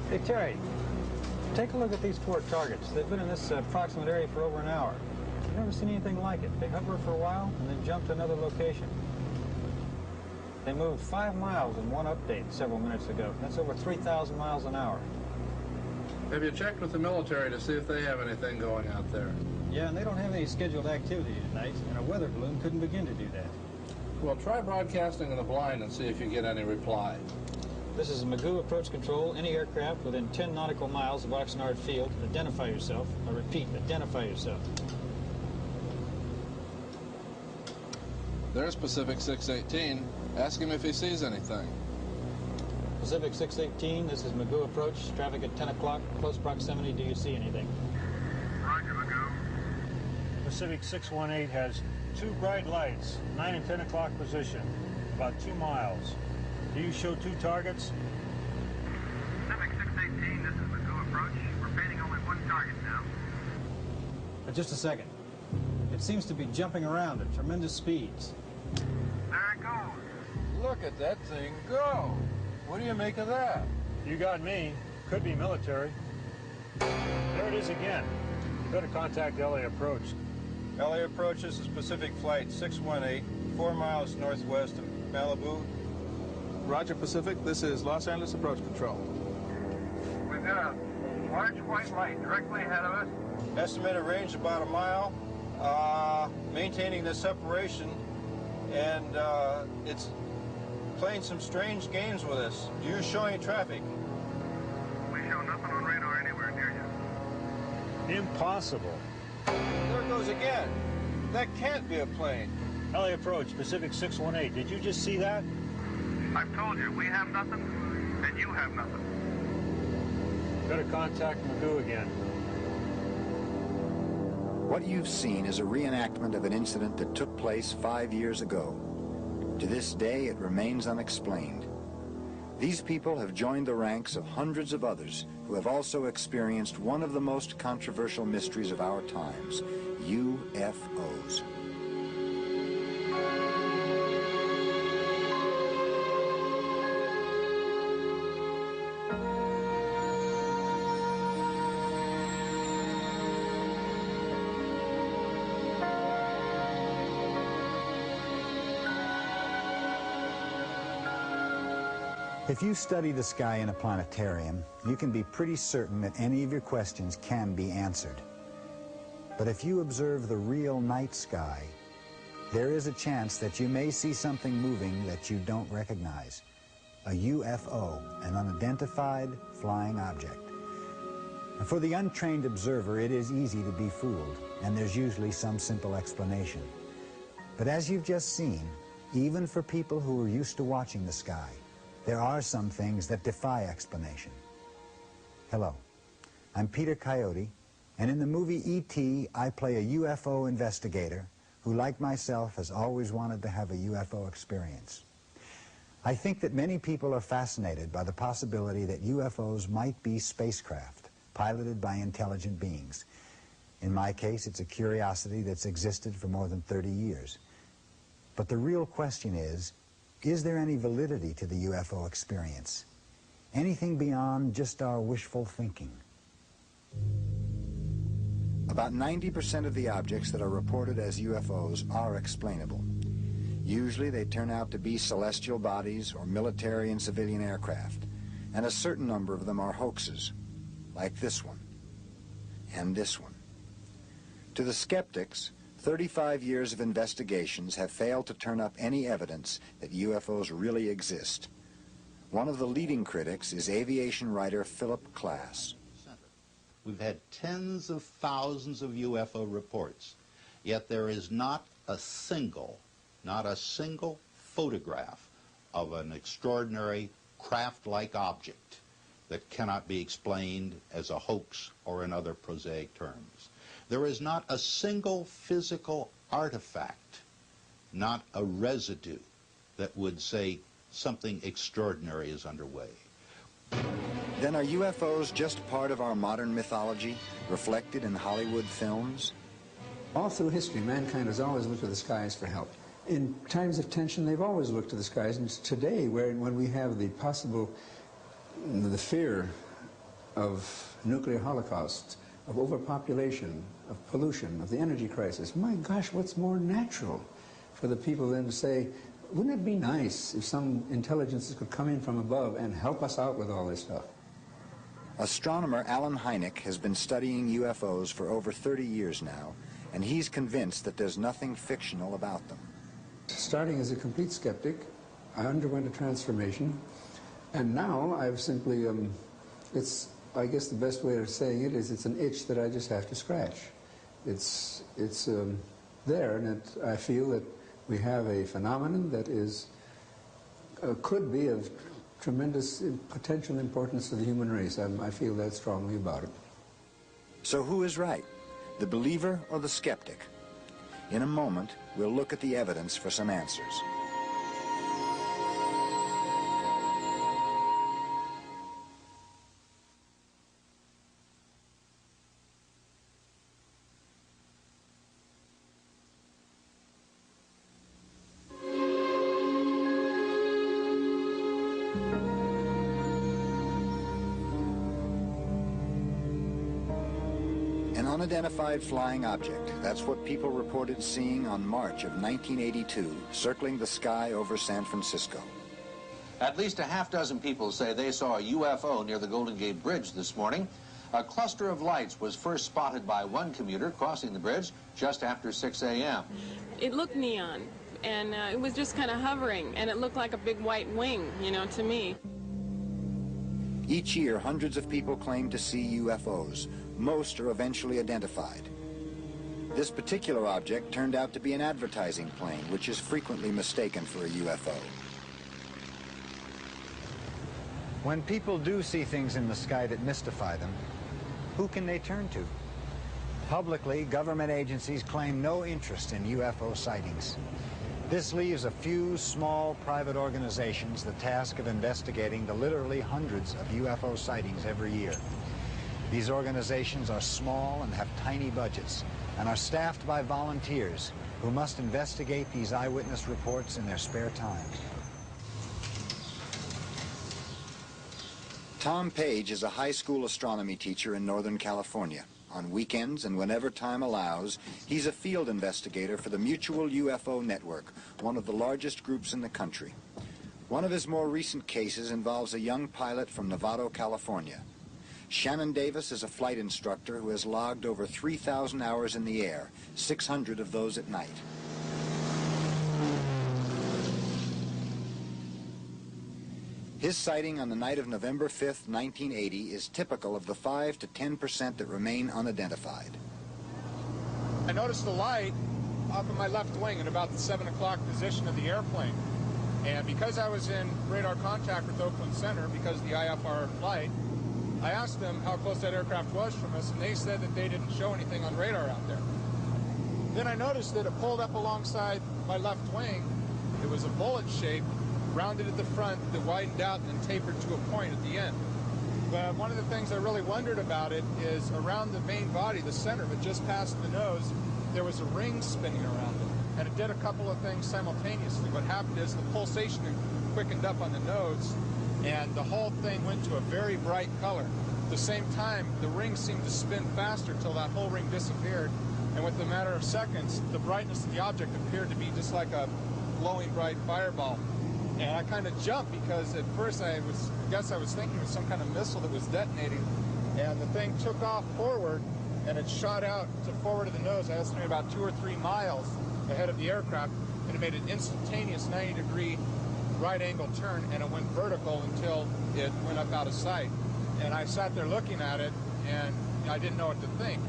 Hey, Terry, take a look at these 4 targets. They've been in this approximate area for over an hour. I've never seen anything like it. They hover for a while and then jump to another location. They moved 5 miles in one update several minutes ago. That's over 3,000 miles an hour. Have you checked with the military to see if they have anything going out there? Yeah, and they don't have any scheduled activity tonight, and a weather balloon couldn't begin to do that. Well, try broadcasting in the blind and see if you get any reply. This is Magoo Approach Control. Any aircraft within 10 nautical miles of Oxnard Field, identify yourself. I repeat, identify yourself. There's Pacific 618. Ask him if he sees anything. Pacific 618, this is Magoo Approach. Traffic at 10 o'clock. Close proximity. Do you see anything? Roger, Magoo. Pacific 618 has 2 bright lights, 9 and 10 o'clock position, about 2 miles. Do you show 2 targets? Pacific 618, this is Magoo Approach. We're painting only 1 target now. Just a second. It seems to be jumping around at tremendous speeds. There it goes. Look at that thing go. What do you make of that? You got me. Could be military. There it is again. You better contact LA Approach. LA Approach, this is Pacific Flight 618, 4 miles northwest of Malibu. Roger, Pacific. This is Los Angeles Approach Control. We've got a large white light directly ahead of us. Estimated range about a mile. Maintaining the separation, and it's playing some strange games with us. Do you show any traffic? We show nothing on radar anywhere near you. Impossible. There it goes again. That can't be a plane. LA Approach, Pacific 618. Did you just see that? I've told you, we have nothing, and you have nothing. Better contact Magoo again. What you've seen is a reenactment of an incident that took place 5 years ago. To this day, it remains unexplained. These people have joined the ranks of hundreds of others who have also experienced one of the most controversial mysteries of our times, UFOs. If you study the sky in a planetarium, you can be pretty certain that any of your questions can be answered. But if you observe the real night sky, there is a chance that you may see something moving that you don't recognize. A UFO, an unidentified flying object. And for the untrained observer, it is easy to be fooled, and there's usually some simple explanation. But as you've just seen, even for people who are used to watching the sky, there are some things that defy explanation. Hello, I'm Peter Coyote, and in the movie E.T., I play a UFO investigator who, like myself, has always wanted to have a UFO experience. I think that many people are fascinated by the possibility that UFOs might be spacecraft piloted by intelligent beings. In my case, it's a curiosity that's existed for more than 30 years. But the real question is there any validity to the UFO experience? Anything beyond just our wishful thinking? About 90% of the objects that are reported as UFOs are explainable. Usually they turn out to be celestial bodies or military and civilian aircraft, and a certain number of them are hoaxes, like this one and this one. To the skeptics, 35 years of investigations have failed to turn up any evidence that UFOs really exist. One of the leading critics is aviation writer Philip Klass. We've had tens of thousands of UFO reports, yet there is not a single photograph of an extraordinary craft-like object that cannot be explained as a hoax or in other prosaic terms. There is not a single physical artifact, not a residue, that would say something extraordinary is underway. Then are UFOs just part of our modern mythology, reflected in Hollywood films? All through history, mankind has always looked to the skies for help. In times of tension, they've always looked to the skies, and it's today when we have the fear of nuclear holocaust, of overpopulation, of pollution, of the energy crisis. My gosh, what's more natural for the people then to say, wouldn't it be nice if some intelligences could come in from above and help us out with all this stuff? Astronomer Alan Hynek has been studying UFOs for over 30 years now, and he's convinced that there's nothing fictional about them. Starting as a complete skeptic, I underwent a transformation, and now I've simply, I guess the best way of saying it is it's an itch that I just have to scratch. It's there, and I feel that we have a phenomenon that is, could be of tremendous potential importance to the human race. I feel that strongly about it. So who is right, the believer or the skeptic? In a moment, we'll look at the evidence for some answers. Unidentified flying object. That's what people reported seeing on March of 1982, circling the sky over San Francisco. At least a half-dozen people say they saw a UFO near the Golden Gate Bridge this morning. A cluster of lights was first spotted by one commuter crossing the bridge just after 6 a.m. It looked neon, and it was just kind of hovering, and it looked like a big white wing, you know, to me. Each year, hundreds of people claim to see UFOs. Most are eventually identified. This particular object turned out to be an advertising plane, which is frequently mistaken for a UFO. When people do see things in the sky that mystify them, who can they turn to? Publicly, government agencies claim no interest in UFO sightings. This leaves a few small private organizations the task of investigating the literally hundreds of UFO sightings every year. These organizations are small and have tiny budgets and are staffed by volunteers who must investigate these eyewitness reports in their spare time. Tom Page is a high school astronomy teacher in Northern California. On weekends and whenever time allows, he's a field investigator for the Mutual UFO Network, one of the largest groups in the country. One of his more recent cases involves a young pilot from Novato, California. Shannon Davis is a flight instructor who has logged over 3,000 hours in the air, 600 of those at night. His sighting on the night of November 5th, 1980 is typical of the 5 to 10% that remain unidentified. I noticed a light off of my left wing at about the 7 o'clock position of the airplane. And because I was in radar contact with Oakland Center, because of the IFR flight, I asked them how close that aircraft was from us, and they said that they didn't show anything on radar out there. Then I noticed that it pulled up alongside my left wing. It was a bullet shape, rounded at the front, that widened out and tapered to a point at the end. But one of the things I really wondered about it is around the main body, the center, but just past the nose, there was a ring spinning around it. And it did a couple of things simultaneously. What happened is the pulsation quickened up on the nose, and the whole thing went to a very bright color. At the same time, the ring seemed to spin faster till that whole ring disappeared, and within a matter of seconds, the brightness of the object appeared to be just like a glowing bright fireball. And I kind of jumped because at first I guess I was thinking it was some kind of missile that was detonating, and the thing took off forward, and it shot out to forward of the nose. I estimated about 2 or 3 miles ahead of the aircraft, and it made an instantaneous 90-degree right angle turn, and it went vertical until it went up out of sight. And I sat there looking at it, and I didn't know what to think.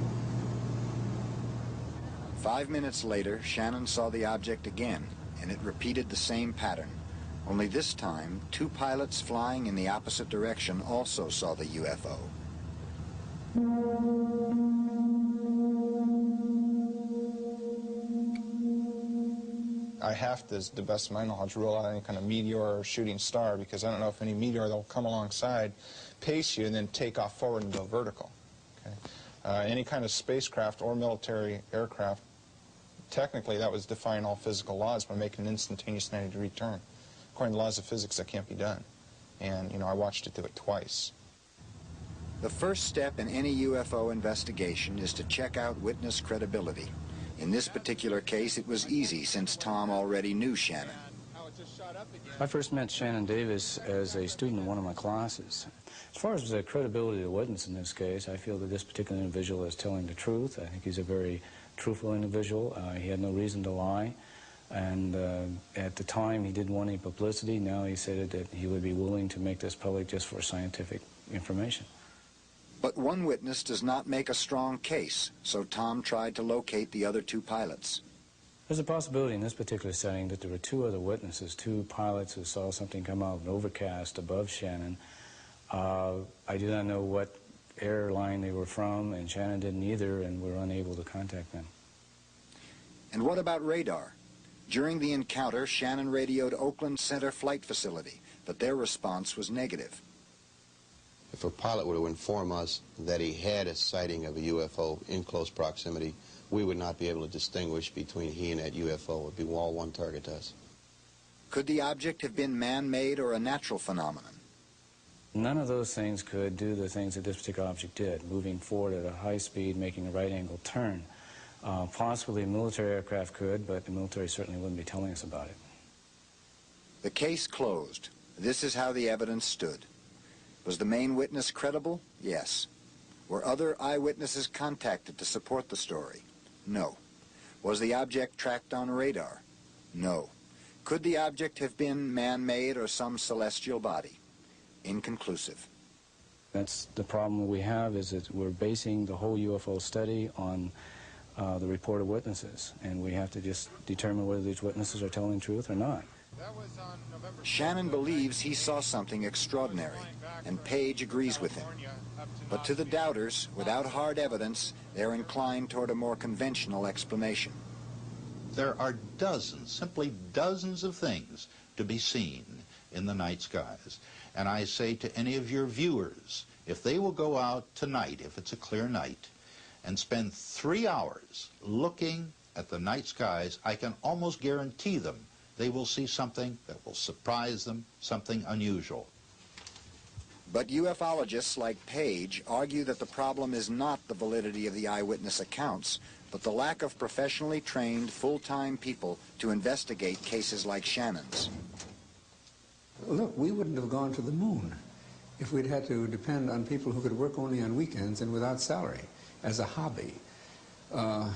5 minutes later, Shannon saw the object again, and it repeated the same pattern. Only this time, 2 pilots flying in the opposite direction also saw the UFO. I have to, to the best of my knowledge, rule out any kind of meteor or shooting star, because I don't know if any meteor that will come alongside, pace you, and then take off forward and go vertical. Okay? Any kind of spacecraft or military aircraft, technically that was defying all physical laws by making an instantaneous 90-degree turn. According to the laws of physics, that can't be done. And, you know, I watched it do it twice. The first step in any UFO investigation is to check out witness credibility. In this particular case, it was easy since Tom already knew Shannon. I first met Shannon Davis as a student in one of my classes. As far as the credibility of the witness in this case, I feel that this particular individual is telling the truth. I think he's a very truthful individual. He had no reason to lie. And at the time, he didn't want any publicity. Now he said that he would be willing to make this public just for scientific information. But one witness does not make a strong case, so Tom tried to locate the other two pilots. There's a possibility in this particular setting that there were two other witnesses, two pilots who saw something come out of an overcast above Shannon. I do not know what airline they were from, and Shannon didn't either, and we're unable to contact them. And what about radar? During the encounter, Shannon radioed Oakland Center Flight Facility, but their response was negative. If a pilot were to inform us that he had a sighting of a UFO in close proximity, we would not be able to distinguish between he and that UFO. It would be all one target to us. Could the object have been man-made or a natural phenomenon? None of those things could do the things that this particular object did, moving forward at a high speed, making a right-angle turn. Possibly a military aircraft could, but the military certainly wouldn't be telling us about it. The case closed. This is how the evidence stood. Was the main witness credible? Yes. Were other eyewitnesses contacted to support the story? No. Was the object tracked on radar? No. Could the object have been man-made or some celestial body? Inconclusive. That's the problem we have, is that we're basing the whole UFO study on the report of witnesses, and we have to just determine whether these witnesses are telling the truth or not. Shannon believes he saw something extraordinary, and Page agrees with him. But to the doubters, without hard evidence, they're inclined toward a more conventional explanation. There are dozens, simply dozens of things to be seen in the night skies. And I say to any of your viewers, if they will go out tonight, if it's a clear night, and spend 3 hours looking at the night skies, I can almost guarantee them they will see something that will surprise them, something unusual. But ufologists like Page argue that the problem is not the validity of the eyewitness accounts, but the lack of professionally trained, full-time people to investigate cases like Shannon's. Look, we wouldn't have gone to the moon if we'd had to depend on people who could work only on weekends and without salary, as a hobby. What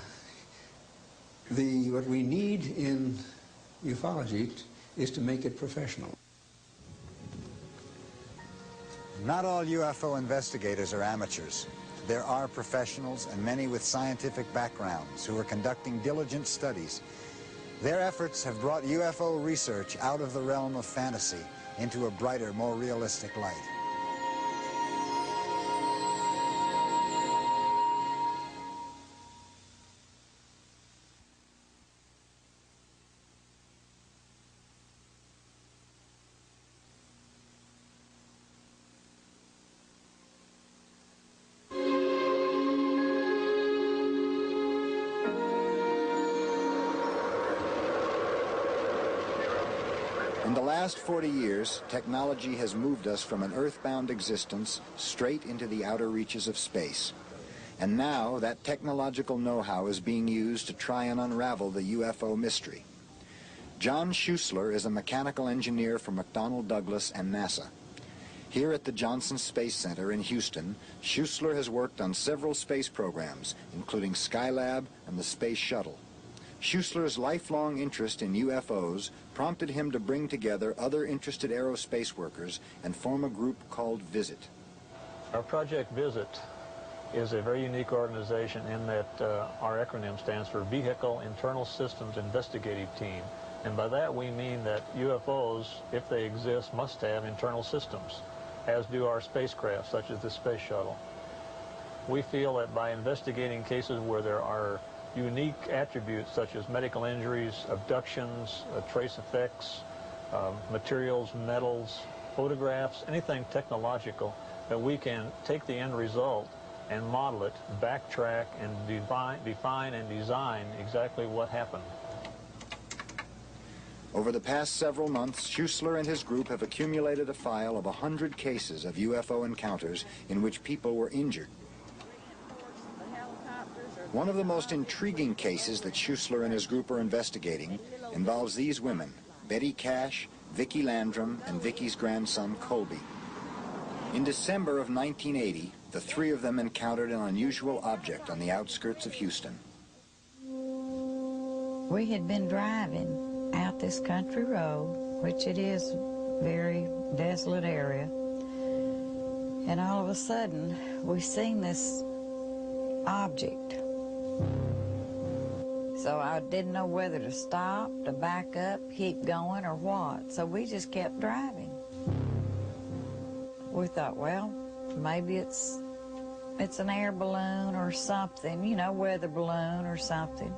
we need in ufology is to make it professional. Not all UFO investigators are amateurs. There are professionals and many with scientific backgrounds who are conducting diligent studies. Their efforts have brought UFO research out of the realm of fantasy into a brighter, more realistic light. In the last 40 years, technology has moved us from an earthbound existence straight into the outer reaches of space. And now that technological know-how is being used to try and unravel the UFO mystery. John Scheussler is a mechanical engineer for McDonnell Douglas and NASA. Here at the Johnson Space Center in Houston, Scheussler has worked on several space programs, including Skylab and the Space Shuttle. Scheussler's lifelong interest in UFOs prompted him to bring together other interested aerospace workers and form a group called VISIT. Our project VISIT is a very unique organization in that our acronym stands for Vehicle Internal Systems Investigative Team. And by that we mean that UFOs, if they exist, must have internal systems, as do our spacecraft, such as the Space Shuttle. We feel that by investigating cases where there are unique attributes such as medical injuries, abductions, trace effects, materials, metals, photographs, anything technological, that we can take the end result and model it, backtrack, and define and design exactly what happened. Over the past several months, Scheussler and his group have accumulated a file of 100 cases of UFO encounters in which people were injured. One of the most intriguing cases that Scheussler and his group are investigating involves these women, Betty Cash, Vicky Landrum, and Vicky's grandson, Colby. In December of 1980, the three of them encountered an unusual object on the outskirts of Houston. We had been driving out this country road, which it is a very desolate area, and all of a sudden we seen this object. So I didn't know whether to stop, to back up, keep going, or what. So we just kept driving. We thought, well, maybe it's an air balloon or something, you know, weather balloon or something.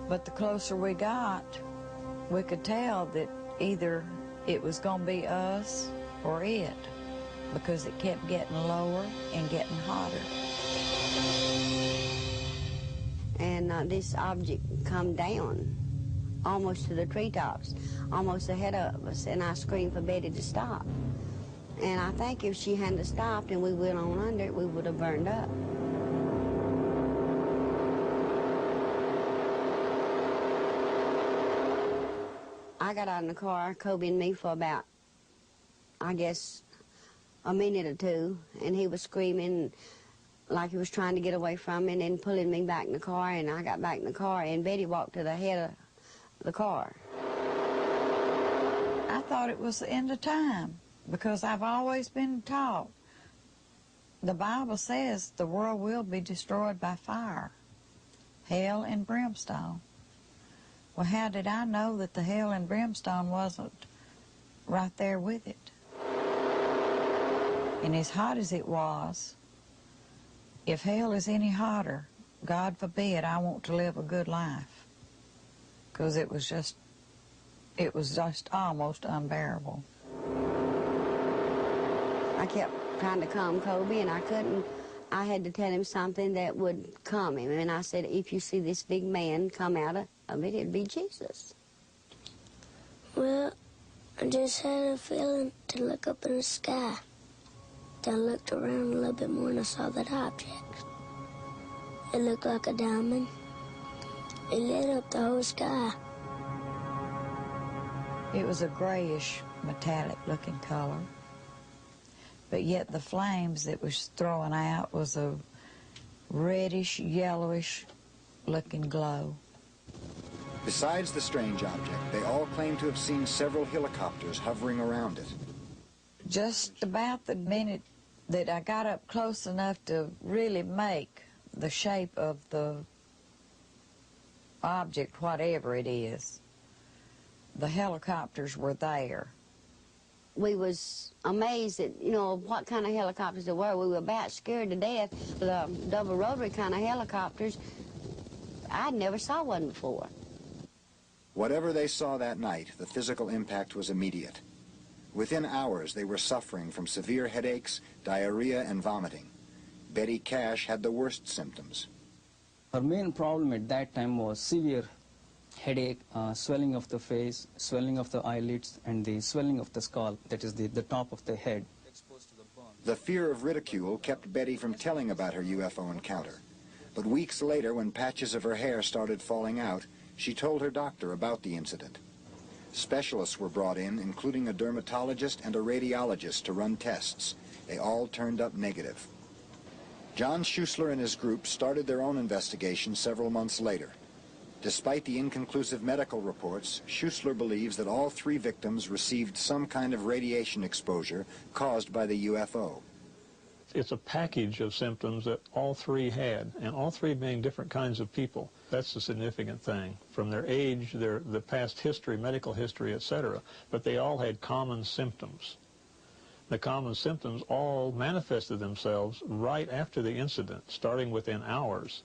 But the closer we got, we could tell that either it was going to be us or it, because it kept getting lower and getting hotter. And this object come down almost to the treetops, almost ahead of us, and I screamed for Betty to stop. And I think if she hadn't stopped and we went on under it, we would have burned up. I got out in the car, Colby and me, for about, I guess, a minute or two, and he was screaming like he was trying to get away from me and then pulling me back in the car, and I got back in the car, and Betty walked to the head of the car. I thought it was the end of time, because I've always been taught the Bible says the world will be destroyed by fire, hell and brimstone. Well, how did I know that the hell and brimstone wasn't right there with it? And as hot as it was, if hell is any hotter, God forbid I want to live a good life, because it was just almost unbearable. I kept trying to calm Colby, and I couldn't. I had to tell him something that would calm him, and I said, if you see this big man come out of it, it'd be Jesus. Well, I just had a feeling to look up in the sky. Then I looked around a little bit more and I saw that object. It looked like a diamond. It lit up the whole sky. It was a grayish, metallic-looking color, but yet the flames that was throwing out was a reddish, yellowish-looking glow. Besides the strange object, they all claim to have seen several helicopters hovering around it. Just about the minute that I got up close enough to really make the shape of the object, whatever it is, the helicopters were there. We was amazed at, you know, what kind of helicopters there were. We were about scared to death. The double rotary kind of helicopters, I never saw one before. Whatever they saw that night, the physical impact was immediate. Within hours, they were suffering from severe headaches, diarrhea, and vomiting. Betty Cash had the worst symptoms. Her main problem at that time was severe headache, swelling of the face, swelling of the eyelids, and the swelling of the skull, that is the top of the head. The fear of ridicule kept Betty from telling about her UFO encounter. But weeks later, when patches of her hair started falling out, she told her doctor about the incident. Specialists were brought in, including a dermatologist and a radiologist, to run tests. They all turned up negative. John Scheussler and his group started their own investigation several months later. Despite the inconclusive medical reports, Scheussler believes that all three victims received some kind of radiation exposure caused by the UFO. It's a package of symptoms that all three had, and all three being different kinds of people. That's the significant thing, from their age, the past history, medical history, etc. But they all had common symptoms. The common symptoms all manifested themselves right after the incident, starting within hours.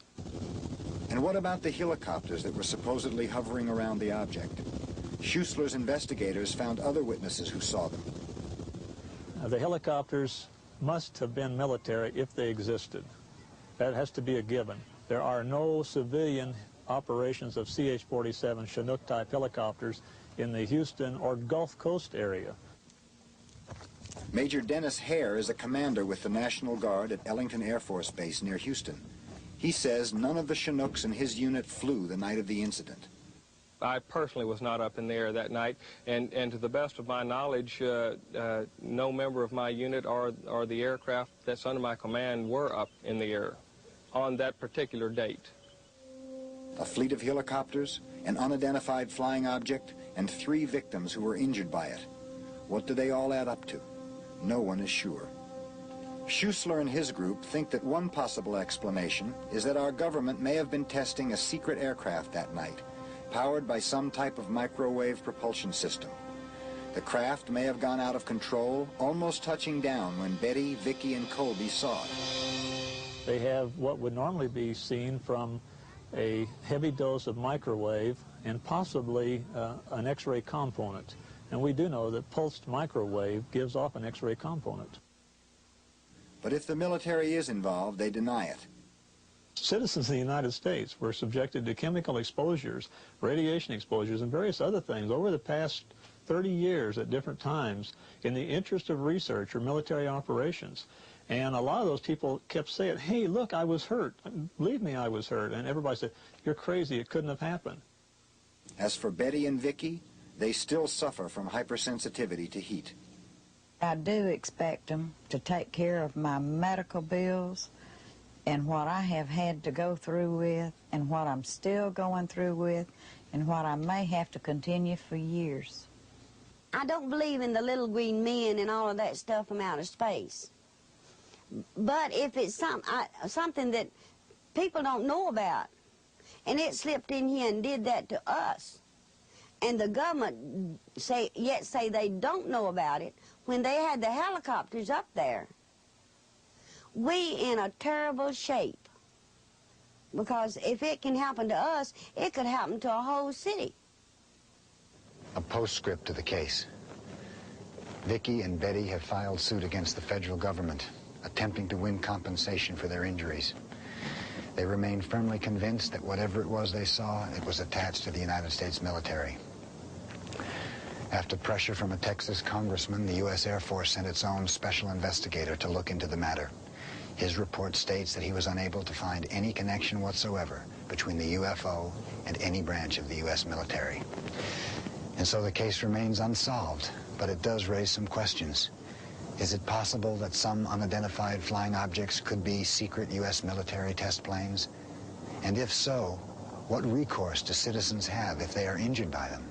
And what about the helicopters that were supposedly hovering around the object? Scheussler's investigators found other witnesses who saw them. The helicopters must have been military if they existed. That has to be a given. There are no civilian operations of CH-47 Chinook-type helicopters in the Houston or Gulf Coast area. Major Dennis Haire is a commander with the National Guard at Ellington Air Force Base near Houston. He says none of the Chinooks in his unit flew the night of the incident. I personally was not up in the air that night, and to the best of my knowledge, no member of my unit or the aircraft that's under my command were up in the air on that particular date. A fleet of helicopters, an unidentified flying object, and 3 victims who were injured by it. What do they all add up to? No one is sure. Scheussler and his group think that one possible explanation is that our government may have been testing a secret aircraft that night, powered by some type of microwave propulsion system. The craft may have gone out of control, almost touching down when Betty, Vicky, and Colby saw it. They have what would normally be seen from a heavy dose of microwave and possibly an X-ray component. And we do know that pulsed microwave gives off an X-ray component. But if the military is involved, they deny it. Citizens in the United States were subjected to chemical exposures, radiation exposures, and various other things over the past 30 years at different times in the interest of research or military operations. And a lot of those people kept saying, hey, look, I was hurt. Believe me, I was hurt. And everybody said, you're crazy. It couldn't have happened. As for Betty and Vicky, they still suffer from hypersensitivity to heat. I do expect them to take care of my medical bills and what I have had to go through with and what I'm still going through with and what I may have to continue for years. I don't believe in the little green men and all of that stuff from outer space. But if it's something that people don't know about, and it slipped in here and did that to us, and the government say they don't know about it when they had the helicopters up there, we in a terrible shape. Because if it can happen to us, it could happen to a whole city. A postscript to the case. Vicky and Betty have filed suit against the federal government, attempting to win compensation for their injuries. They remain firmly convinced that whatever it was they saw, it was attached to the United States military. After pressure from a Texas congressman, the U.S. Air Force sent its own special investigator to look into the matter. His report states that he was unable to find any connection whatsoever between the UFO and any branch of the U.S. military. And so the case remains unsolved, but it does raise some questions. Is it possible that some unidentified flying objects could be secret U.S. military test planes? And if so, what recourse do citizens have if they are injured by them?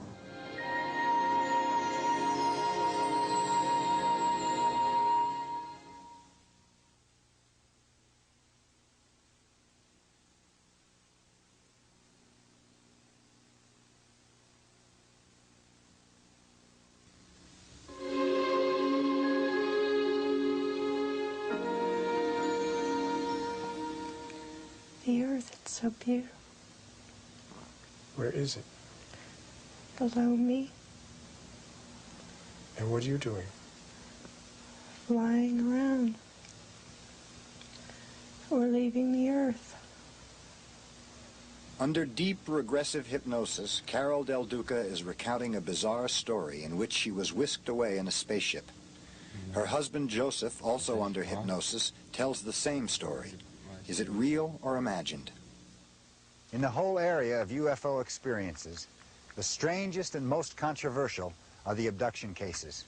The earth, it's so beautiful. Where is it? Below me, And what are you doing? flying around. We're leaving the earth. Under deep regressive hypnosis, Carole Del Duca is recounting a bizarre story in which she was whisked away in a spaceship. Her husband Joseph, also under hypnosis, tells the same story. Is it real or imagined? In the whole area of UFO experiences, the strangest and most controversial are the abduction cases.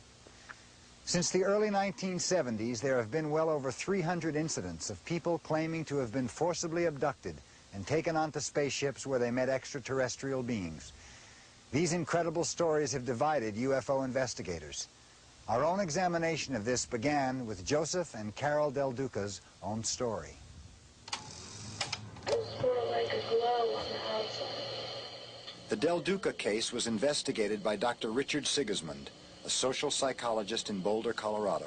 Since the early 1970s, there have been well over 300 incidents of people claiming to have been forcibly abducted and taken onto spaceships where they met extraterrestrial beings. These incredible stories have divided UFO investigators. Our own examination of this began with Joseph and Carole Del Duca's own story. Like a glow on the outside. The Del Duca case was investigated by Dr. Richard Sigismund, a social psychologist in Boulder, Colorado.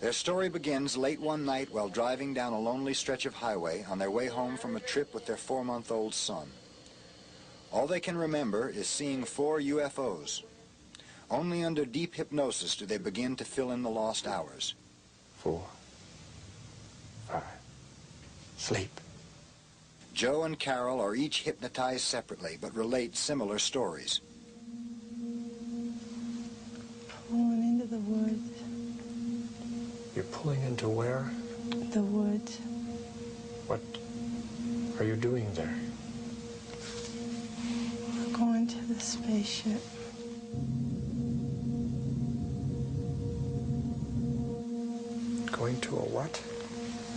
Their story begins late one night while driving down a lonely stretch of highway on their way home from a trip with their 4-month-old son. All they can remember is seeing 4 UFOs. Only under deep hypnosis do they begin to fill in the lost hours. 4, 5, sleep. Joe and Carole are each hypnotized separately, but relate similar stories. Pulling into the woods. You're pulling into where? The woods. What are you doing there? We're going to the spaceship. Going to a what?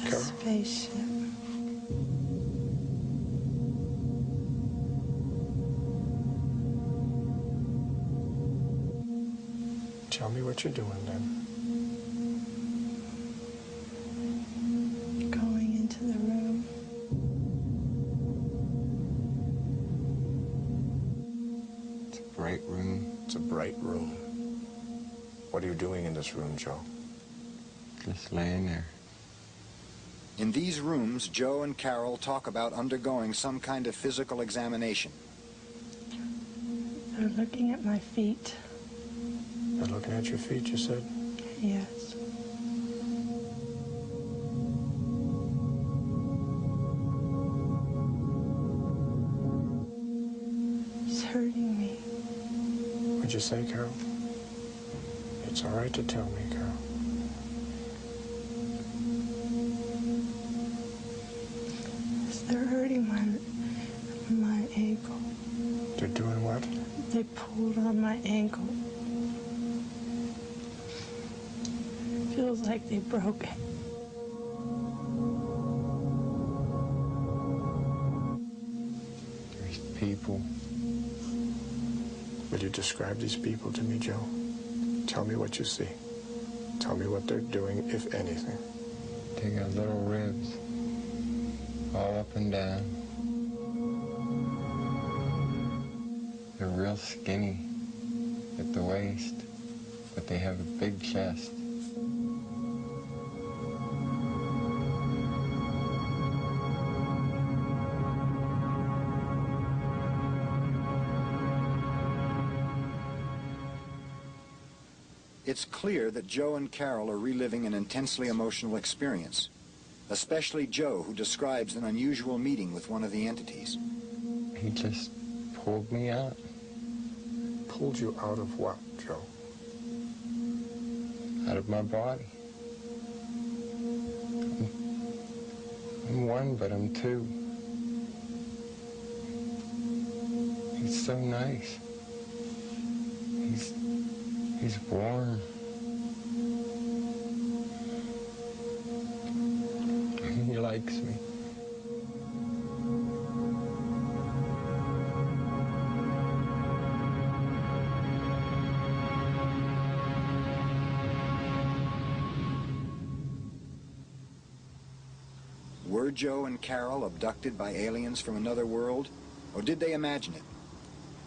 A spaceship. Tell me what you're doing then. Going into the room. It's a bright room. It's a bright room. What are you doing in this room, Joe? Just laying there. In these rooms, Joe and Carole talk about undergoing some kind of physical examination. They're looking at my feet. They're looking at your feet, you said? Yes. It's hurting me. What'd you say, Carole? It's all right to tell me, Carole. They're hurting my ankle. They're doing what? They pulled on my ankle. Feels like they broke it. There's people. Will you describe these people to me, Joe? Tell me what you see. Tell me what they're doing, if anything. They got little ribs all up and down. They're real skinny at the waist, but they have a big chest. It's clear that Joe and Carole are reliving an intensely emotional experience, especially Joe, who describes an unusual meeting with one of the entities. He just pulled me out. Pulled you out of what, Joe? Out of my body. I'm one, but I'm two. He's so nice. He's warm. He likes me. Were Joe and Carole abducted by aliens from another world, or did they imagine it?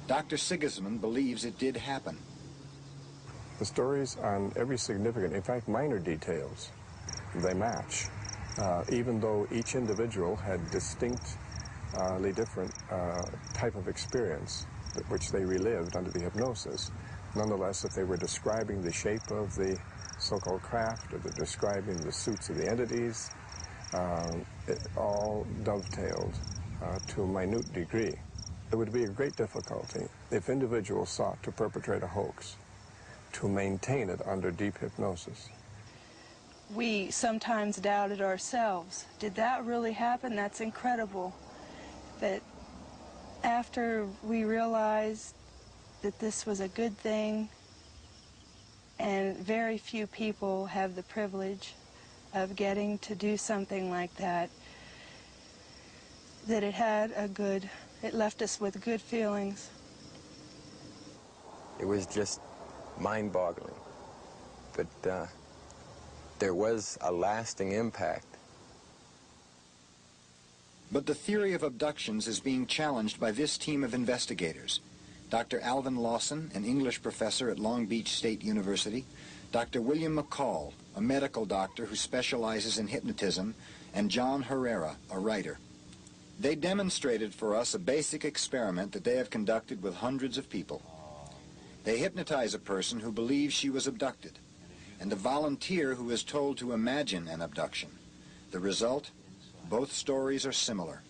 Dr. Sigismund believes it did happen. The stories on every significant, in fact, minor details, they match. Even though each individual had distinctly different type of experience, which they relived under the hypnosis, nonetheless, if they were describing the shape of the so-called craft, or they're describing the suits of the entities, it all dovetailed to a minute degree. It would be a great difficulty if individuals sought to perpetrate a hoax to maintain it under deep hypnosis. We sometimes doubted ourselves. Did that really happen? That's incredible. But after we realized that this was a good thing, and very few people have the privilege of getting to do something like that, that it left us with good feelings. It was just mind-boggling, but there was a lasting impact. But the theory of abductions is being challenged by this team of investigators. Dr. Alvin Lawson, an English professor at Long Beach State University, Dr. William McCall, a medical doctor who specializes in hypnotism, and John Herrera, a writer. They demonstrated for us a basic experiment that they have conducted with hundreds of people. They hypnotize a person who believes she was abducted, and a volunteer who is told to imagine an abduction. The result? Both stories are similar.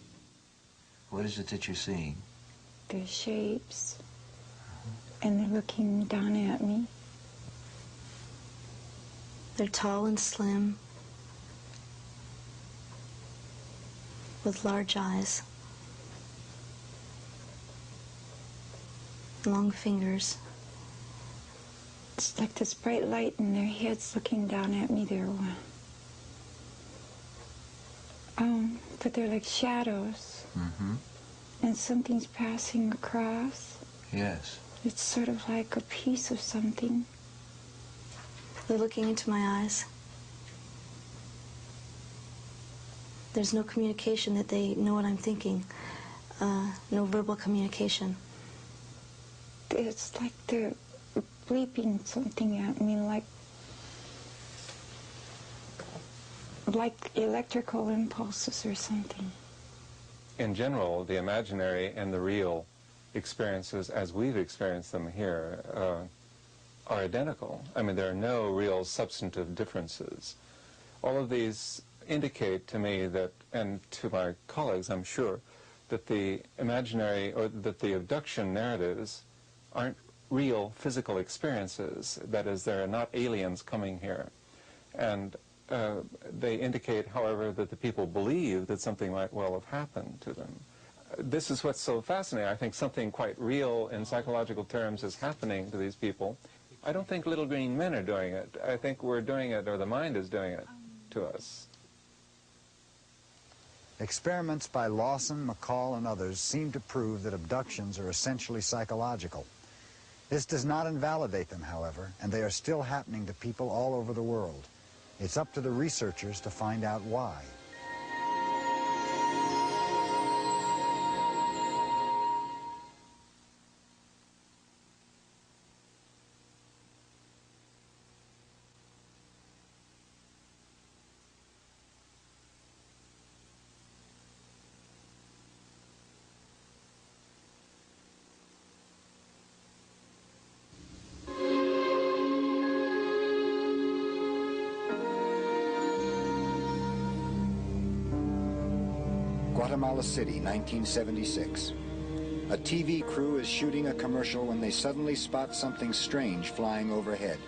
What is it that you're seeing? They're shapes, and they're looking down at me. They're tall and slim, with large eyes, long fingers. It's like this bright light in their heads looking down at me. But they're like shadows. Mm-hmm. And something's passing across. Yes. It's sort of like a piece of something. They're looking into my eyes. There's no communication that they know what I'm thinking. No verbal communication. It's like they're bleeping something at me, like electrical impulses or something. In general, the imaginary and the real experiences, as we've experienced them here, are identical. I mean, there are no real substantive differences. All of these indicate to me that, and to my colleagues, I'm sure, that the imaginary or that the abduction narratives aren't real physical experiences. That is, they're not aliens coming here. And they indicate, however, that the people believe that something might well have happened to them. This is what's so fascinating. I think something quite real in psychological terms is happening to these people. I don't think little green men are doing it. I think we're doing it, or the mind is doing it to us. Experiments by Lawson, McCall, and others seem to prove that abductions are essentially psychological. This does not invalidate them, however, and they are still happening to people all over the world. It's up to the researchers to find out why. Guatemala City, 1976. A TV crew is shooting a commercial when they suddenly spot something strange flying overhead.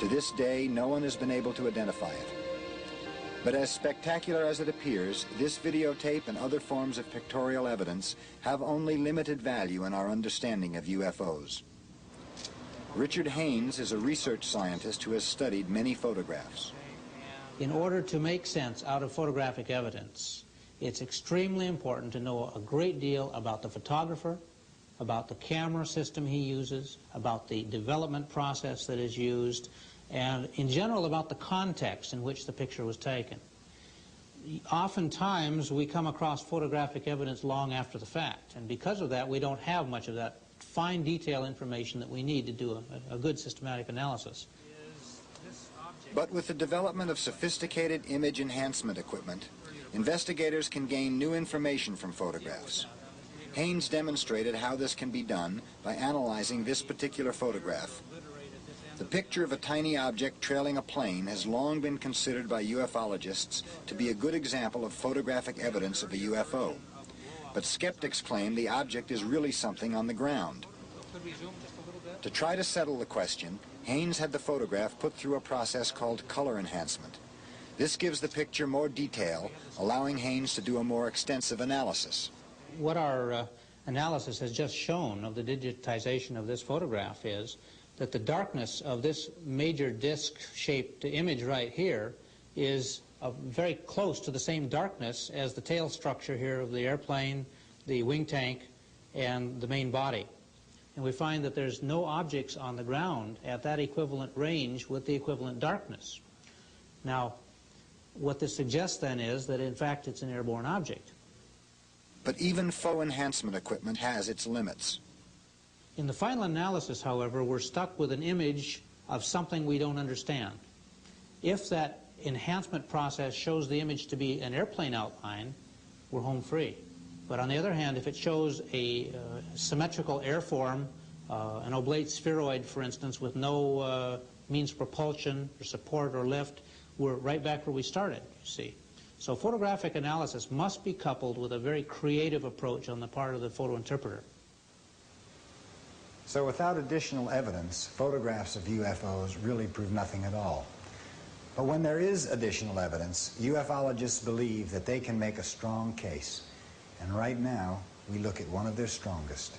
To this day, no one has been able to identify it. But as spectacular as it appears, this videotape and other forms of pictorial evidence have only limited value in our understanding of UFOs. Richard Haines is a research scientist who has studied many photographs. In order to make sense out of photographic evidence, it's extremely important to know a great deal about the photographer, about the camera system he uses, about the development process that is used, and in general about the context in which the picture was taken. Oftentimes we come across photographic evidence long after the fact, and because of that we don't have much of that fine detail information that we need to do a good systematic analysis. But with the development of sophisticated image enhancement equipment, investigators can gain new information from photographs. Haines demonstrated how this can be done by analyzing this particular photograph. The picture of a tiny object trailing a plane has long been considered by ufologists to be a good example of photographic evidence of a UFO. But skeptics claim the object is really something on the ground. To try to settle the question, Haines had the photograph put through a process called color enhancement. This gives the picture more detail, allowing Haines to do a more extensive analysis. What our analysis has just shown of the digitization of this photograph is that the darkness of this major disc-shaped image right here is very close to the same darkness as the tail structure here of the airplane, the wing tank, and the main body. And we find that there's no objects on the ground at that equivalent range with the equivalent darkness. Now, what this suggests then is that in fact it's an airborne object. But even faux enhancement equipment has its limits. In the final analysis, however, we're stuck with an image of something we don't understand. If that enhancement process shows the image to be an airplane outline, we're home free. But on the other hand, if it shows a symmetrical airform, an oblate spheroid, for instance, with no means of propulsion or support or lift, we're right back where we started, you see. So photographic analysis must be coupled with a very creative approach on the part of the photo interpreter. So without additional evidence, photographs of UFOs really prove nothing at all. But when there is additional evidence, ufologists believe that they can make a strong case. And right now, we look at one of their strongest.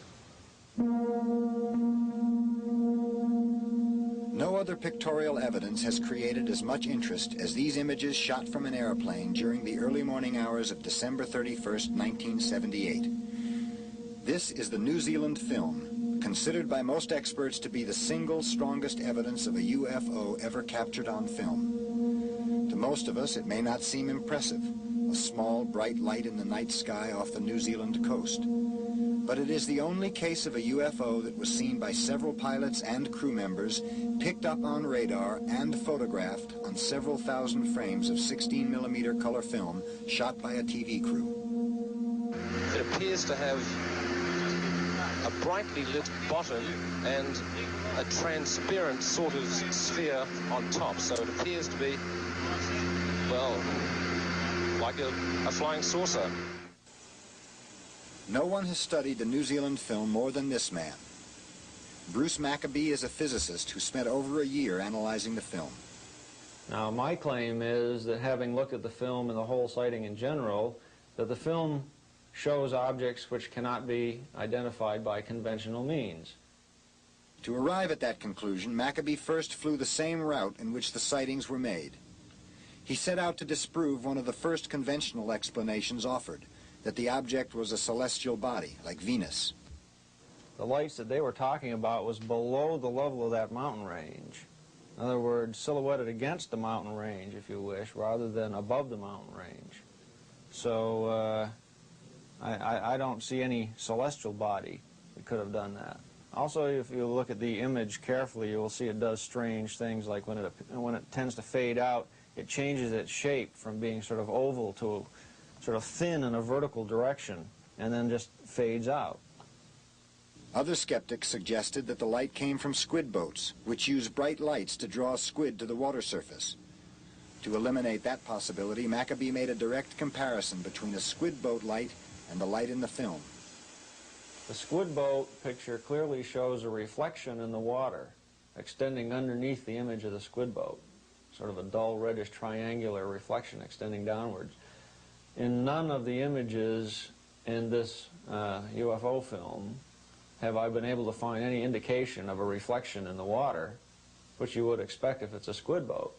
No other pictorial evidence has created as much interest as these images shot from an airplane during the early morning hours of December 31st, 1978. This is the New Zealand film, considered by most experts to be the single strongest evidence of a UFO ever captured on film. To most of us, it may not seem impressive, a small, bright light in the night sky off the New Zealand coast. But it is the only case of a UFO that was seen by several pilots and crew members, picked up on radar and photographed on several thousand frames of 16mm color film shot by a TV crew. It appears to have a brightly lit bottom and a transparent sort of sphere on top, so it appears to be, well, like a flying saucer. No one has studied the New Zealand film more than this man. Bruce Maccabee is a physicist who spent over a year analyzing the film. Now, my claim is that having looked at the film and the whole sighting in general, that the film shows objects which cannot be identified by conventional means. To arrive at that conclusion, Maccabee first flew the same route in which the sightings were made. He set out to disprove one of the first conventional explanations offered, that the object was a celestial body, like Venus. The lights that they were talking about was below the level of that mountain range. In other words, silhouetted against the mountain range, if you wish, rather than above the mountain range. So I don't see any celestial body that could have done that. Also, if you look at the image carefully, you will see it does strange things, like when it tends to fade out, it changes its shape from being sort of oval to sort of thin in a vertical direction, and then just fades out. Other skeptics suggested that the light came from squid boats, which use bright lights to draw squid to the water surface. To eliminate that possibility, Maccabee made a direct comparison between a squid boat light and the light in the film. The squid boat picture clearly shows a reflection in the water, extending underneath the image of the squid boat, sort of a dull reddish triangular reflection extending downwards. In none of the images in this UFO film have I been able to find any indication of a reflection in the water, which you would expect if it's a squid boat.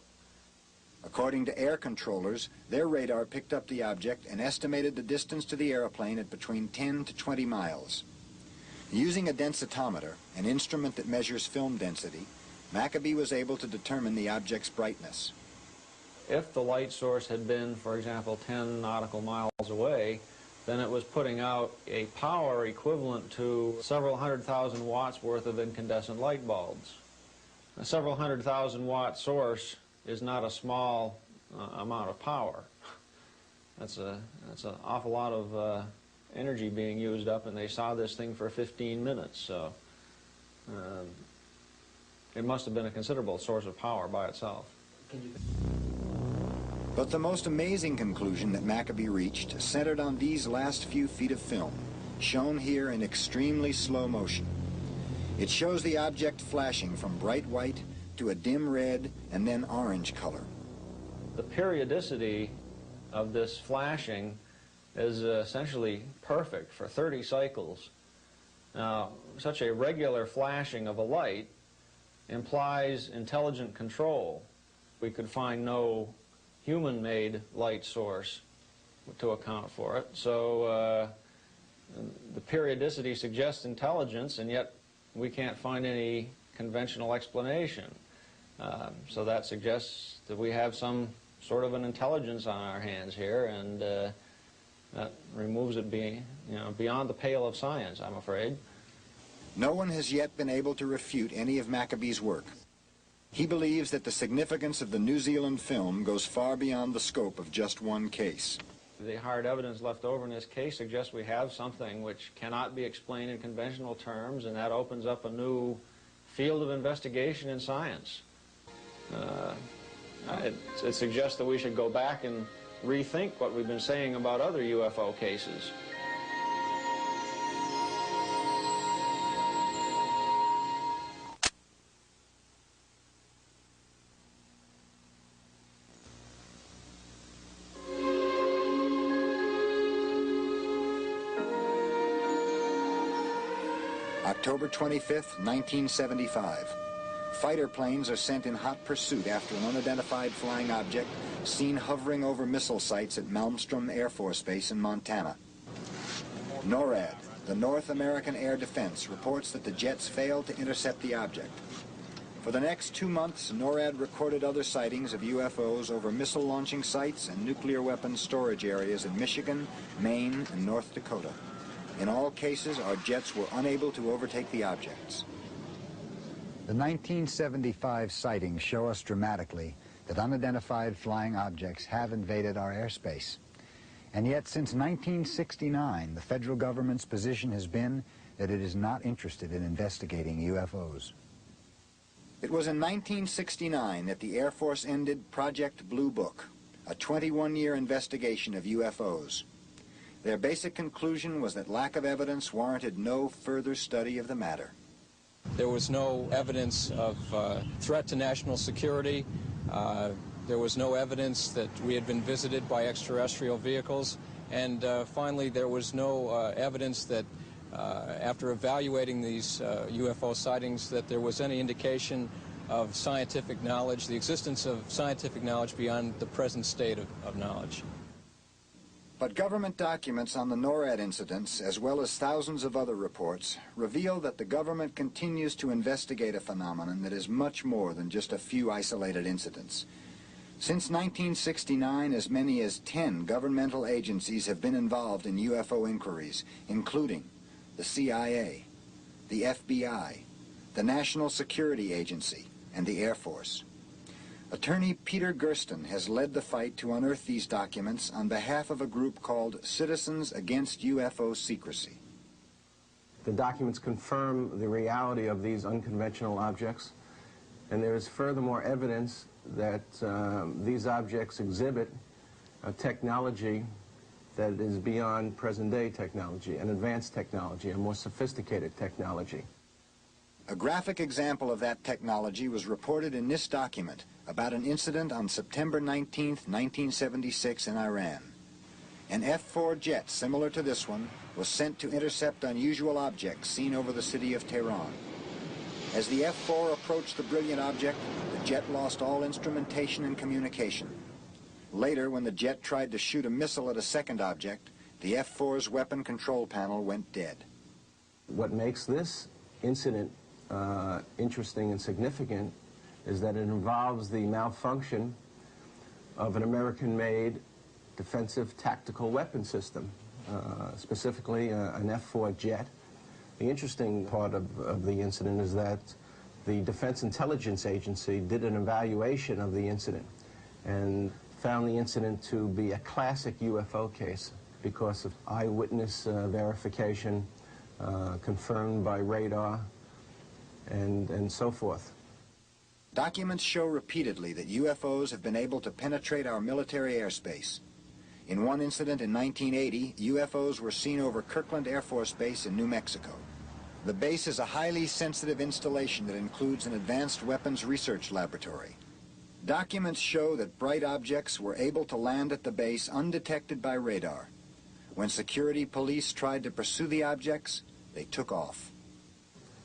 According to air controllers, their radar picked up the object and estimated the distance to the airplane at between 10 to 20 miles. Using a densitometer, an instrument that measures film density, Maccabee was able to determine the object's brightness. If the light source had been, for example, 10 nautical miles away, then it was putting out a power equivalent to several 100,000 watts worth of incandescent light bulbs. A several 100,000 watt source is not a small amount of power. That's an awful lot of energy being used up, and they saw this thing for 15 minutes, so it must have been a considerable source of power by itself. But the most amazing conclusion that Maccabee reached centered on these last few feet of film, shown here in extremely slow motion. It shows the object flashing from bright white to a dim red and then orange color. The periodicity of this flashing is essentially perfect for 30 cycles. Now, such a regular flashing of a light implies intelligent control. We could find no human-made light source to account for it. So the periodicity suggests intelligence, and yet we can't find any conventional explanation. So that suggests that we have some sort of an intelligence on our hands here, and that removes it beyond the pale of science, I'm afraid. No one has yet been able to refute any of Maccabee's work. He believes that the significance of the New Zealand film goes far beyond the scope of just one case. The hard evidence left over in this case suggests we have something which cannot be explained in conventional terms, and that opens up a new field of investigation in science. It suggests that we should go back and rethink what we've been saying about other UFO cases. October 25th, 1975. Fighter planes are sent in hot pursuit after an unidentified flying object seen hovering over missile sites at Malmstrom Air Force Base in Montana. NORAD, the North American Air Defense, reports that the jets failed to intercept the object. For the next 2 months, NORAD recorded other sightings of UFOs over missile launching sites and nuclear weapons storage areas in Michigan, Maine, and North Dakota. In all cases, our jets were unable to overtake the objects. The 1975 sightings show us dramatically that unidentified flying objects have invaded our airspace. And yet, since 1969, the federal government's position has been that it is not interested in investigating UFOs. It was in 1969 that the Air Force ended Project Blue Book, a 21-year investigation of UFOs. Their basic conclusion was that lack of evidence warranted no further study of the matter. There was no evidence of threat to national security. There was no evidence that we had been visited by extraterrestrial vehicles. And finally, there was no evidence that after evaluating these UFO sightings that there was any indication of scientific knowledge, the existence of scientific knowledge beyond the present state of knowledge. But government documents on the NORAD incidents, as well as thousands of other reports, reveal that the government continues to investigate a phenomenon that is much more than just a few isolated incidents. Since 1969, as many as 10 governmental agencies have been involved in UFO inquiries, including the CIA, the FBI, the National Security Agency, and the Air Force. Attorney Peter Gersten has led the fight to unearth these documents on behalf of a group called Citizens Against UFO Secrecy. The documents confirm the reality of these unconventional objects, and there is furthermore evidence that these objects exhibit a technology that is beyond present-day technology, an advanced technology, a more sophisticated technology. A graphic example of that technology was reported in this document about an incident on September 19, 1976 in Iran. An F-4 jet similar to this one was sent to intercept unusual objects seen over the city of Tehran. As the F-4 approached the brilliant object, the jet lost all instrumentation and communication. Later, when the jet tried to shoot a missile at a second object, the F-4's weapon control panel went dead. What makes this incident interesting and significant is that it involves the malfunction of an American-made defensive tactical weapon system, specifically an F-4 jet. The interesting part of the incident is that the Defense Intelligence Agency did an evaluation of the incident and found the incident to be a classic UFO case because of eyewitness verification, confirmed by radar, and so forth. Documents show repeatedly that UFOs have been able to penetrate our military airspace. In one incident in 1980, UFOs were seen over Kirkland Air Force Base in New Mexico. The base is a highly sensitive installation that includes an advanced weapons research laboratory. Documents show that bright objects were able to land at the base undetected by radar. When security police tried to pursue the objects, they took off.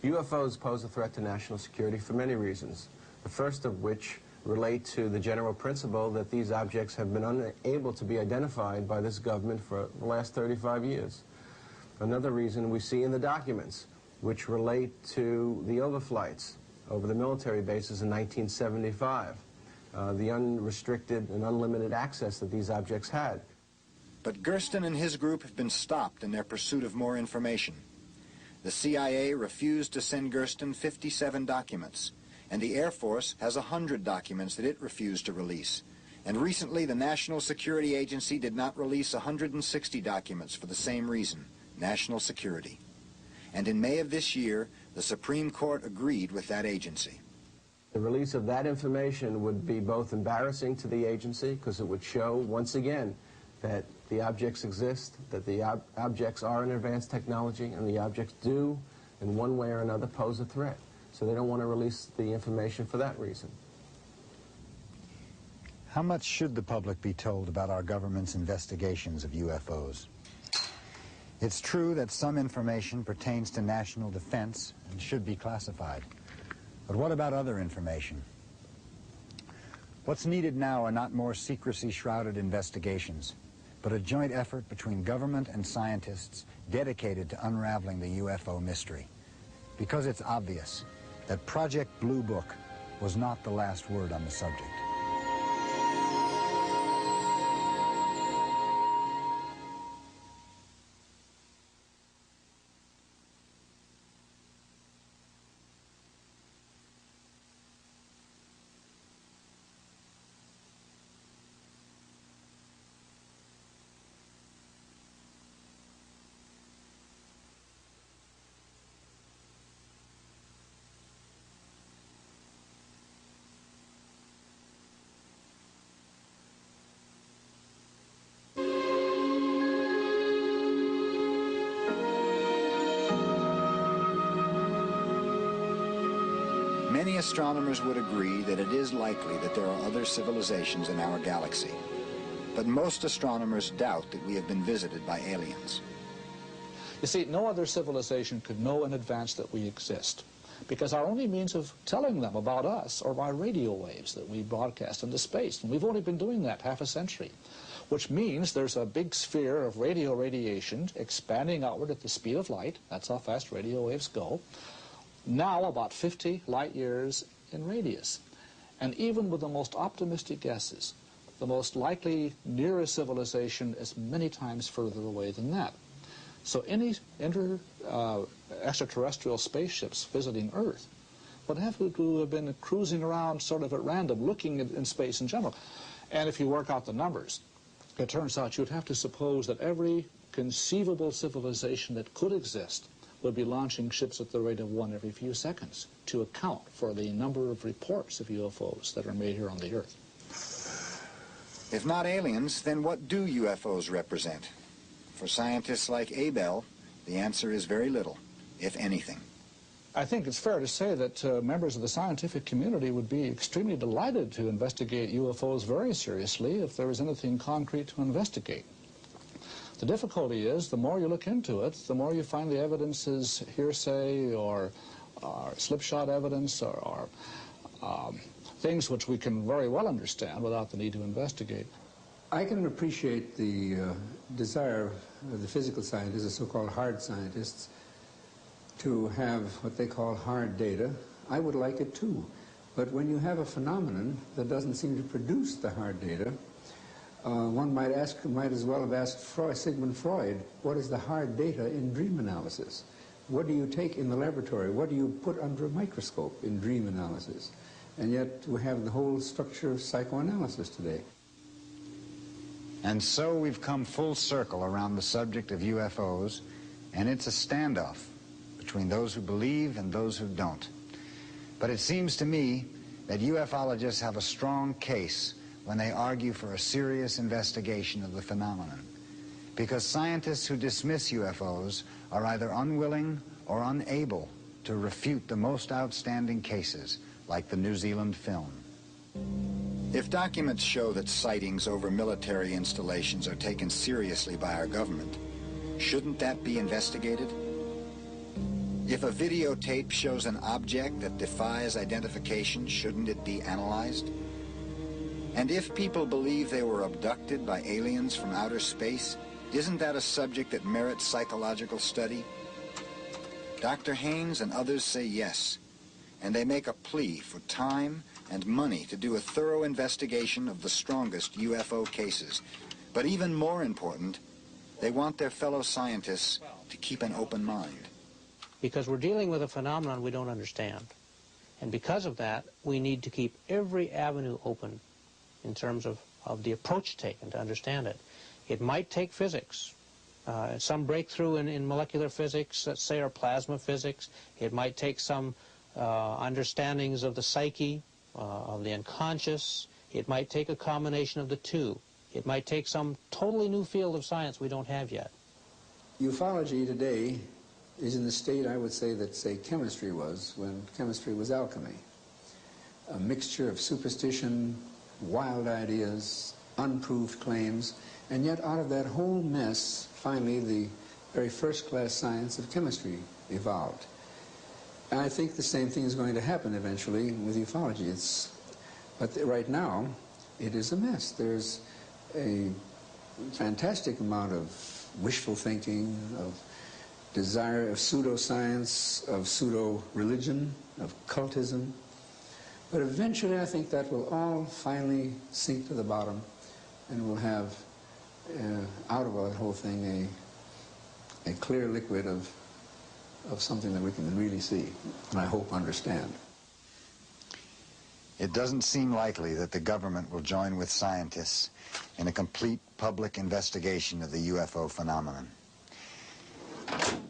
UFOs pose a threat to national security for many reasons, the first of which relate to the general principle that these objects have been unable to be identified by this government for the last 35 years. Another reason we see in the documents, which relate to the overflights over the military bases in 1975, the unrestricted and unlimited access that these objects had. But Gersten and his group have been stopped in their pursuit of more information. The CIA refused to send Gersten 57 documents, and the Air Force has 100 documents that it refused to release. And recently, the National Security Agency did not release 160 documents for the same reason, national security. And in May of this year, the Supreme Court agreed with that agency. The release of that information would be both embarrassing to the agency, because it would show, once again, that the objects exist, that the objects are an advanced technology, and the objects do, in one way or another, pose a threat. So they don't want to release the information for that reason. How much should the public be told about our government's investigations of UFOs? It's true that some information pertains to national defense and should be classified. But what about other information? What's needed now are not more secrecy-shrouded investigations, but a joint effort between government and scientists dedicated to unraveling the UFO mystery. Because it's obvious that Project Blue Book was not the last word on the subject. Many astronomers would agree that it is likely that there are other civilizations in our galaxy. But most astronomers doubt that we have been visited by aliens. You see, no other civilization could know in advance that we exist, because our only means of telling them about us are by radio waves that we broadcast into space. And we've only been doing that half a century, which means there's a big sphere of radio radiation expanding outward at the speed of light. That's how fast radio waves go. Now about 50 light years in radius. And even with the most optimistic guesses, the most likely nearest civilization is many times further away than that. So any extraterrestrial spaceships visiting Earth would have to have been cruising around sort of at random, looking in space in general. And if you work out the numbers, it turns out you'd have to suppose that every conceivable civilization that could exist would be launching ships at the rate of one every few seconds to account for the number of reports of UFOs that are made here on the Earth. If not aliens, then what do UFOs represent? For scientists like Abel, the answer is very little, if anything. I think it's fair to say that members of the scientific community would be extremely delighted to investigate UFOs very seriously if there was anything concrete to investigate. The difficulty is, the more you look into it, the more you find the evidence is hearsay or slipshod evidence or things which we can very well understand without the need to investigate. I can appreciate the desire of the physical scientists, the so-called hard scientists, to have what they call hard data. I would like it too. But when you have a phenomenon that doesn't seem to produce the hard data, one might as well have asked Sigmund Freud, what is the hard data in dream analysis? What do you take in the laboratory? What do you put under a microscope in dream analysis? And yet we have the whole structure of psychoanalysis today. And so we've come full circle around the subject of UFOs, and it's a standoff between those who believe and those who don't. But it seems to me that ufologists have a strong case when they argue for a serious investigation of the phenomenon, because scientists who dismiss UFOs are either unwilling or unable to refute the most outstanding cases, like the New Zealand film. If documents show that sightings over military installations are taken seriously by our government, shouldn't that be investigated? If a videotape shows an object that defies identification, shouldn't it be analyzed? And if people believe they were abducted by aliens from outer space, isn't that a subject that merits psychological study? Dr. Haines and others say yes, and they make a plea for time and money to do a thorough investigation of the strongest UFO cases. But even more important, they want their fellow scientists to keep an open mind. Because we're dealing with a phenomenon we don't understand. And because of that, we need to keep every avenue open in terms of the approach taken to understand it. It might take physics, some breakthrough in molecular physics, let's say, or plasma physics. It might take some understandings of the psyche, of the unconscious. It might take a combination of the two. It might take some totally new field of science we don't have yet. Ufology today is in the state, I would say, that, say, chemistry was when chemistry was alchemy. A mixture of superstition, wild ideas, unproved claims, and yet out of that whole mess, finally, the very first-class science of chemistry evolved. And I think the same thing is going to happen eventually with ufology. But right now, it is a mess. There's a fantastic amount of wishful thinking, of desire, of pseudoscience, of pseudo-religion, of cultism. But eventually, I think that will all finally sink to the bottom, and we'll have, out of that whole thing, a clear liquid of something that we can really see, and I hope understand. It doesn't seem likely that the government will join with scientists in a complete public investigation of the UFO phenomenon.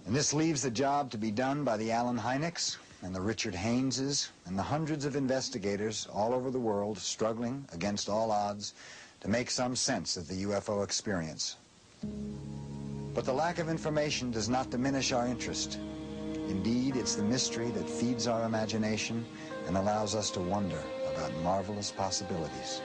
And this leaves the job to be done by the Allen Hyneks and the Richard Haineses and the hundreds of investigators all over the world struggling against all odds to make some sense of the UFO experience. But the lack of information does not diminish our interest. Indeed, it's the mystery that feeds our imagination and allows us to wonder about marvelous possibilities.